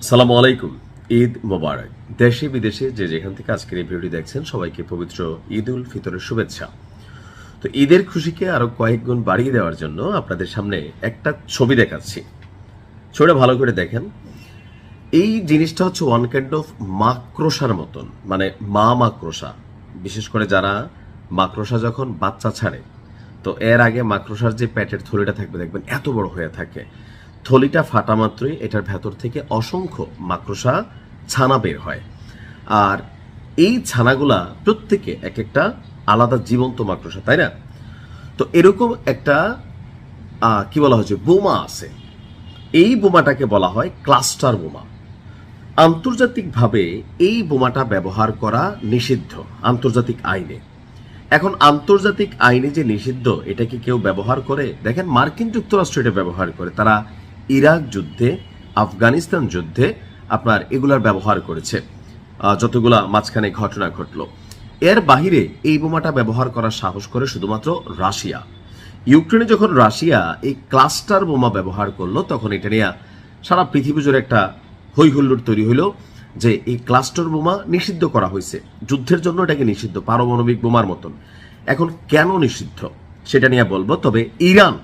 সালামু আলাইকুম। ঈদ মোবারক। দেশে বিদেশে যে যেখান থেকে আজকের এই ভিডিওটি দেখছেন সবাইকে পবিত্র ঈদ উল ফিতরের শুভেচ্ছা। তো ঈদের খুশিকে আরো কয়েক গুণ বাড়িয়ে দেওয়ার জন্য আপনাদের সামনে একটা ছবি দেখাচ্ছি। ছবিটা ভালো করে দেখেন। এই জিনিসটা হচ্ছে ওয়ান কাইন্ড অফ মাকড়সার মতন, মানে মা মাকড়সা। বিশেষ করে যারা মাকড়সা যখন বাচ্চা ছাড়ে, তো এর আগে মাকড়সার যে পেটের থলিটা থাকবে দেখবেন এত বড় হয়ে থাকে। থলিটা ফাটা মাত্রই এটার ভেতর থেকে অসংখ্য মাকড়সা ছানা বের হয়। আর এই ছানাগুলা প্রত্যেকে এক একটা আলাদা জীবন্ত মাকড়সা, তাই না? তো এরকম একটা কি বলা হচ্ছে বোমা আছে। এই বোমাটাকে বলা হয় ক্লাস্টার বোমা। আন্তর্জাতিকভাবে এই বোমাটা ব্যবহার করা নিষিদ্ধ আন্তর্জাতিক আইনে। এখন আন্তর্জাতিক আইনে যে নিষিদ্ধ, এটা কি কেউ ব্যবহার করে? দেখেন, মার্কিন যুক্তরাষ্ট্র এটা ব্যবহার করে। তারা ইরাক যুদ্ধে, আফগানিস্তান যুদ্ধে আপনার এগুলার ব্যবহার করেছে, যতগুলা মাঝখানে ঘটনা ঘটলো। এর বাহিরে এই বোমাটা ব্যবহার করার সাহস করে শুধুমাত্র রাশিয়া। ইউক্রেনে যখন রাশিয়া এই ক্লাস্টার বোমা ব্যবহার করলো, তখন এটা নিয়ে সারা পৃথিবী জুড়ে একটা হৈ হুল্লোড় তৈরি হলো যে এই ক্লাস্টার বোমা নিষিদ্ধ করা হয়েছে। যুদ্ধের জন্য এটাকে নিষিদ্ধ, পারমাণবিক বোমার মতন। এখন কেন নিষিদ্ধ সেটা নিয়ে বলবো। তবে ইরান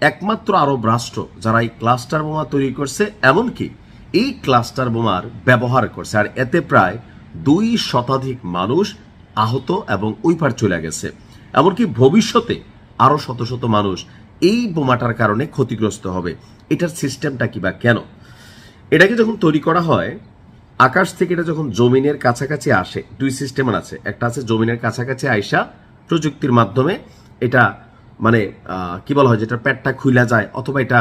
একমাত্র আরব রাষ্ট্র যারা এই ক্লাস্টার বোমা তৈরি করছে, এমনকি এই ক্লাস্টার বোমার ব্যবহার করছে। আর এতে প্রায় 2 শতাধিক মানুষ আহত এবং ওই পার চলে গেছে। এমনকি ভবিষ্যতে আরো শত শত মানুষ এই বোমাটার কারণে ক্ষতিগ্রস্ত হবে। এটার সিস্টেমটা কি বা কেন? এটাকে যখন তৈরি করা হয়, আকাশ থেকে এটা যখন জমিনের কাছাকাছি আসে, 2 সিস্টেমের আছে। একটা আছে জমিনের কাছাকাছি আইসা প্রযুক্তির মাধ্যমে এটা মানে কি বলা হয়, যেটা পেটটা খুইলা যায় অথবা এটা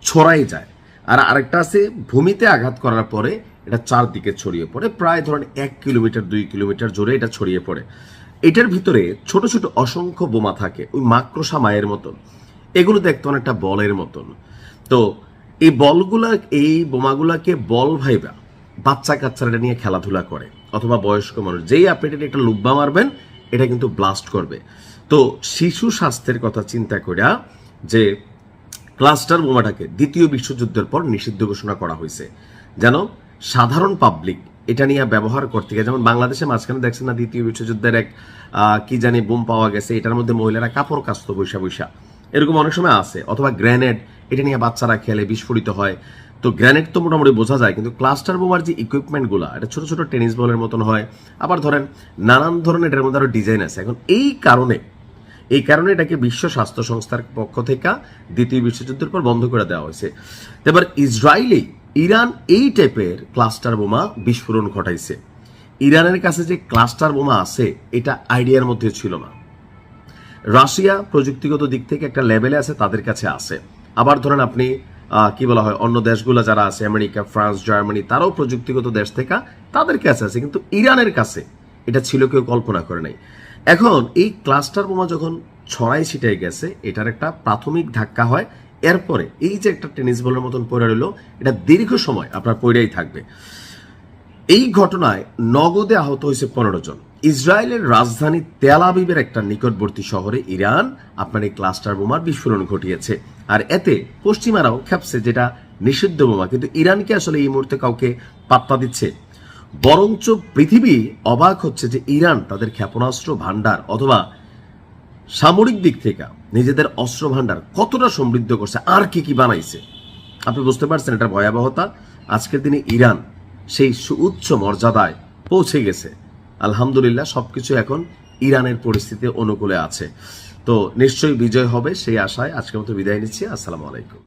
ছড়াই যায়। আর আরেকটা আছে ভূমিতে আঘাত করার পরে এটা চারদিকে ছড়িয়ে পড়ে, প্রায় ধরেন 1 কিলোমিটার 2 কিলোমিটার জোরে এটা ছড়িয়ে পড়ে। এটার ভিতরে ছোট ছোট অসংখ্য বোমা থাকে, ওই মাকড়সা মায়ের মতন। এগুলো দেখতে অনেকটা বলের মতন। তো এই বলগুলা, এই বোমাগুলাকে বল ভাইবা বাচ্চা কাচ্চারা নিয়ে খেলাধুলা করে, অথবা বয়স্ক মানুষ। যেই আপনি এটা একটা লুব্বা মারবেন, এটা কিন্তু ব্লাস্ট করবে। তো শিশু স্বাস্থ্যের কথা চিন্তা করে যে ক্লাস্টার বোমাটাকে দ্বিতীয় বিশ্বযুদ্ধের পর নিষিদ্ধ ঘোষণা করা হয়েছে, যেন সাধারণ পাবলিক এটা নিয়ে ব্যবহার করতে গিয়ে, যেমন বাংলাদেশে মাঝখানে দেখছেন না, দ্বিতীয় বিশ্বযুদ্ধের এক কি জানি বোম পাওয়া গেছে, এটার মধ্যে মহিলারা কাপড় কাচত বৈশা বৈশা, এরকম অনেক সময় আছে। অথবা গ্রেনেড, এটা নিয়ে বাচ্চারা খেলে বিস্ফোরিত হয়। তো গ্রেনেড তো মোটামুটি বোঝা যায়, কিন্তু ক্লাস্টার বোমার যে ইকুইপমেন্টগুলো, এটা ছোট ছোট টেনিস বলের মতন হয়। আবার ধরেন নানান ধরনের এটার মধ্যে আরো ডিজাইন আছে। এখন এই কারণে এটাকে বিশ্ব স্বাস্থ্য সংস্থার পক্ষ থেকে দ্বিতীয় বিশ্বযুদ্ধের পর বন্ধ করে দেওয়া হয়েছে। এবার ইরান এই টাইপের ক্লাস্টার বোমা বিস্ফোরণ ঘটাইছে। ইরানের কাছে যে ক্লাস্টার বোমা আছে, এটা আইডিয়ার মধ্যে ছিল না। রাশিয়া প্রযুক্তিগত দিক থেকে একটা লেভেলে আছে, তাদের কাছে আছে। আবার ধরেন আপনি কি বলা হয়, অন্য দেশগুলো যারা আছে, আমেরিকা, ফ্রান্স, জার্মানি, তারাও প্রযুক্তিগত দেশ থেকে তাদের কাছে আছে, কিন্তু ইরানের কাছে এটা ছিল কেউ কল্পনা করে নাই। এখন এই ক্লাস্টার বোমা যখন ছড়াই ছিটাই গেছে, এটার একটা প্রাথমিক ধাক্কা হয়। এরপরে এই যে একটা টেনিস বলের মতন পড়ে রইল, এটা দীর্ঘ সময় আপনার পড়েই থাকবে। এই ঘটনায় নগদে আহত হয়েছে 15 জন। ইসরায়েলের রাজধানী তেল আবিবের একটা নিকটবর্তী শহরে ইরান আপনার এই ক্লাস্টার বোমার বিস্ফোরণ ঘটিয়েছে। আর এতে পশ্চিমারাও খেপছে, যেটা নিষিদ্ধ বোমা, কিন্তু ইরানকে আসলে এই মুহূর্তে কাউকে পাত্তা দিচ্ছে? বরঞ্চ পৃথিবী অবাক হচ্ছে যে ইরান তাদের ক্ষেপণাস্ত্র ভান্ডার অথবা সামরিক দিক থেকে নিজেদের অস্ত্র ভান্ডার কতটা সমৃদ্ধ করছে, আর কি কি বানাইছে। আপনি বুঝতে পারছেন এটার ভয়াবহতা? আজকের দিনে ইরান সেই সুউচ্চ মর্যাদায় পৌঁছে গেছে। আলহামদুলিল্লাহ, সবকিছু এখন ইরানের পরিস্থিতি অনুকূলে আছে। তো নিশ্চয়ই বিজয় হবে, সেই আশায় আজকের মতো বিদায় নিচ্ছি। আসসালামু আলাইকুম।